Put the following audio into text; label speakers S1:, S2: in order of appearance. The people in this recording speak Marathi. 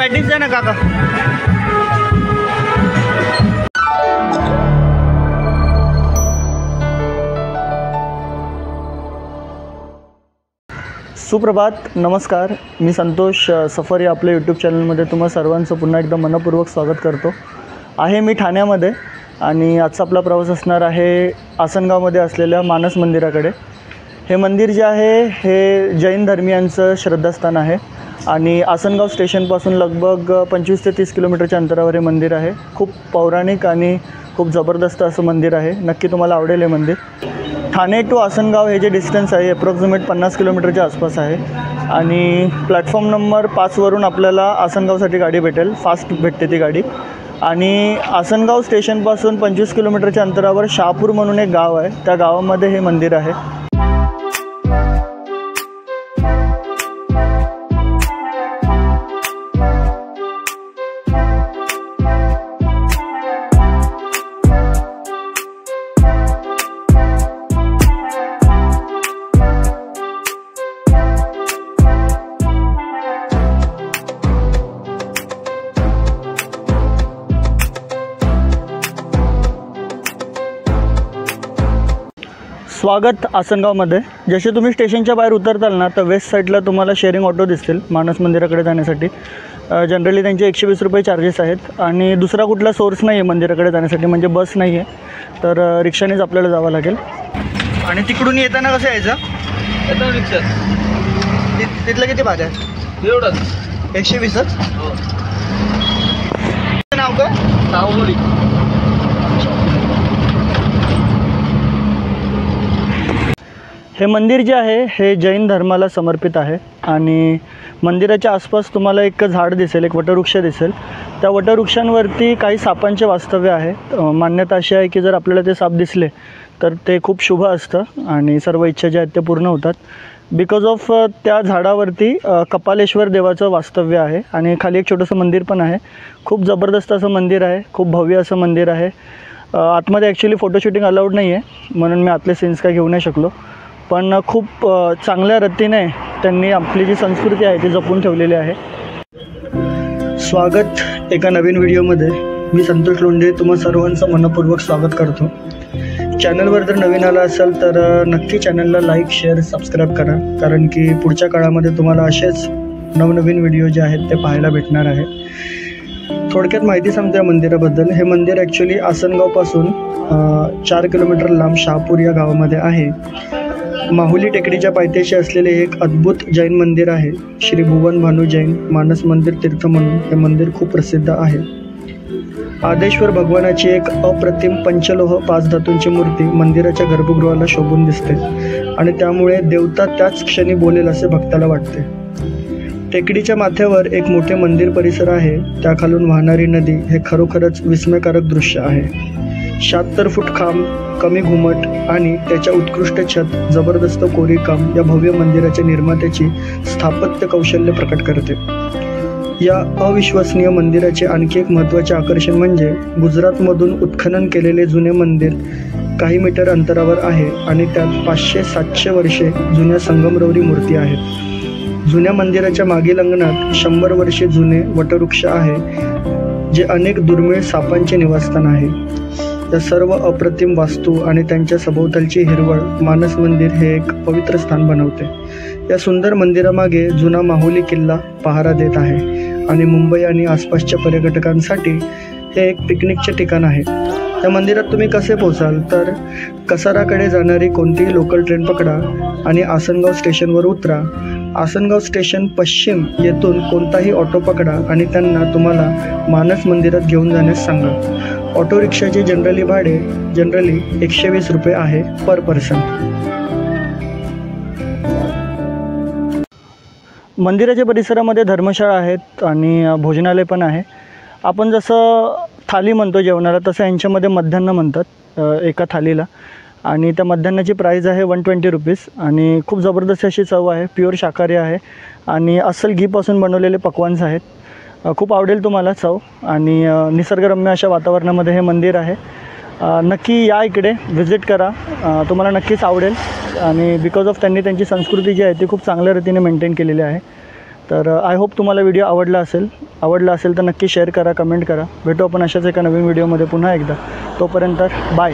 S1: पॅटीस द्या ना काका. सुप्रभात, नमस्कार. मी संतोष सफर या आपल्या यूट्यूब चॅनलमध्ये तुम्हा सर्वांचं पुन्हा एकदा मनपूर्वक स्वागत करतो. आहे मी ठाण्यामध्ये आणि आजचा आपला प्रवास असणार आहे आसनगावमध्ये असलेल्या मानस मंदिराकडे. हे मंदिर जे आहे हे जैन धर्मियांचं श्रद्धास्थान आहे आणि आसनगाव स्टेशनपासून लगभग 25 ते 30 किलोमीटरच्या अंतरावर हे मंदिर आहे. खूप पौराणिक आणि खूप जबरदस्त असं मंदिर आहे. नक्की तुम्हाला आवडेल हे मंदिर. ठाणे टू आसनगाव हे जे डिस्टन्स आहे अप्रॉक्सिमेट 50 किलोमीटरच्या आसपास आहे आणि प्लॅटफॉर्म नंबर 5वरून आपल्याला आसनगावसाठी गाडी भेटेल. फास्ट भेटते ती गाडी. आणि आसनगाव स्टेशनपासून 25 किलोमीटरच्या अंतरावर शहापूर म्हणून एक गाव आहे, त्या गावामध्ये हे मंदिर आहे. स्वागत आसनगावमध्ये. जसे तुम्ही स्टेशनच्या बाहेर उतरताल ना तर वेस्ट साईडला तुम्हाला शेअरिंग ऑटो दिसतील मानस मंदिराकडे जाण्यासाठी. जनरली त्यांचे 120 रुपये चार्जेस आहेत आणि दुसरा कुठला सोर्स नाही आहे मंदिराकडे जाण्यासाठी, म्हणजे बस नाही आहे, तर रिक्षानेच आपल्याला जावं लागेल. आणि तिकडून येताना कसं यायचं?
S2: येताना रिक्षा.
S1: तिथलं किती भाडं आहे?
S2: एवढंच
S1: 120च. नाव काय?
S2: सावंगडी.
S1: हे मंदिर जे आहे हे जैन धर्माला समर्पित आहे आणि मंदिराच्या आसपास तुम्हाला एक झाड दिसेल, एक वटवृक्ष दिसेल. त्या वटवृक्षांवरती काही सापांचे वास्तव्य आहे. मान्यता अशी आहे की जर आपल्याला ते साप दिसले तर ते खूप शुभ असतं आणि सर्व इच्छा ज्या आहेत ते पूर्ण होतात. बिकॉज ऑफ त्या झाडावरती कपालेश्वर देवाचं वास्तव्य आहे आणि खाली एक छोटंसं मंदिर पण आहे. खूप जबरदस्त असं मंदिर आहे, खूप भव्य असं मंदिर आहे. आतमध्ये ॲक्च्युली फोटोशूटिंग अलाउड नाही आहे म्हणून मी आतले सीन्स काय घेऊ नाही शकलो, पण खूप चांगल्या रीतीने त्यांनी आपली जी संस्कृती आहे ती जपून ठेवलेली आहे. स्वागत एका नवीन व्हिडिओमध्ये. मी संतोष लोंढे तुम्हा सर्वांचं मनपूर्वक स्वागत करतो. चॅनलवर जर नवीन आला असाल तर नक्की चॅनलला लाईक, शेअर, सबस्क्राईब करा, कारण की पुढच्या काळामध्ये तुम्हाला असेच नवनवीन व्हिडिओ जे आहेत ते पाहायला भेटणार आहे. थोडक्यात माहिती सांगतो या मंदिराबद्दल. हे मंदिर ॲक्च्युली आसनगावपासून 4 किलोमीटर लांब शहापूर या गावामध्ये आहे. माहुली टेकडीच्या पायथ्याशी असलेले एक अद्भुत जैन मंदिर आहे. श्री भुवन भानू जैन मानस मंदिर तीर्थ म्हणून हे मंदिर खूप प्रसिद्ध आहे. आदेश्वर भगवानाची एक अप्रतिम पंचलोह 5 धातूंची मूर्ती मंदिराच्या गर्भगृहाला शोभून दिसते आणि त्यामुळे देवता त्याच क्षणी बोलेल असे भक्ताला वाटते. टेकडीच्या माथ्यावर एक मोठे मंदिर परिसर आहे. त्याखालून वाहणारी नदी हे खरोखरच विस्मयकारक दृश्य आहे. 76 फूट खांब, कमी घुमट आणि त्याच्या उत्कृष्ट छत, जबरदस्त कोरीवकाम या भव्य मंदिराच्या निर्मात्याची स्थापत्य कौशल्य प्रकट करते. या अविश्वसनीय मंदिराचे आणखी एक महत्त्वाचे आकर्षण म्हणजे गुजरातमधून उत्खनन केलेले जुने मंदिर काही मीटर अंतरावर आहे आणि त्यात 500-700 वर्षे जुन्या संगमरवरी मूर्ती आहेत. जुन्या मंदिराच्या मागील अंगणात 100 वर्षे जुने वटवृक्ष आहे, जे अनेक दुर्मिळ सापांचे निवासस्थान आहे. या सर्व अप्रतिम वास्तू आणि त्यांच्या सभोवतालची हिरवळ मानस मंदिर हे एक पवित्र स्थान बनवते. या सुंदर मंदिरामागे जुना माहुली किल्ला पहारा देत आहे आणि मुंबई आणि आसपासच्या पर्यटकांसाठी हे एक पिकनिकचे ठिकाण आहे. या मंदिरात तुम्ही कसे पोचाल तर कसाराकडे जाणारी कोणतीही लोकल ट्रेन पकडा आणि आसनगाव स्टेशनवर उतरा. आसनगाव स्टेशन पश्चिम येथून कोणताही ऑटो पकडा आणि त्यांना तुम्हाला मानस मंदिरात घेऊन जाण्यास सांगा. ऑटो रिक्षाचे जनरली भाडे 120 रुपये आहे पर पर्सन. मंदिराच्या परिसरामध्ये धर्मशाळा आहेत आणि भोजनालय पण आहे. आपण जसं थाली म्हणतो जेवणाला, तसं यांच्यामध्ये मध्यान्न म्हणतात एका थालीला, आणि त्या मध्यान्नाची प्राईज आहे 120 रुपीज आणि खूप जबरदस्त अशी चव आहे. प्युअर शाकाहारी आहे आणि अस्सल घीपासून बनवलेले पक्वान्स आहेत. खूप आवडेल तुम्हाला चव आणि निसर्गरम्य अशा वातावरणामध्ये हे मंदिर आहे. नक्की या इकडे व्हिजिट करा, तुम्हाला नक्कीच आवडेल. आणि बिकॉज ऑफ त्यांनी त्यांची संस्कृती जी आहे ती खूप चांगल्या रीतीने मेंटेन केलेली आहे. तर आय होप तुम्हाला व्हिडिओ आवडला असेल तर नक्की शेअर करा, कमेंट करा. भेटू आपण अशाच एका नवीन व्हिडिओमध्ये पुन्हा एकदा. तोपर्यंत बाय.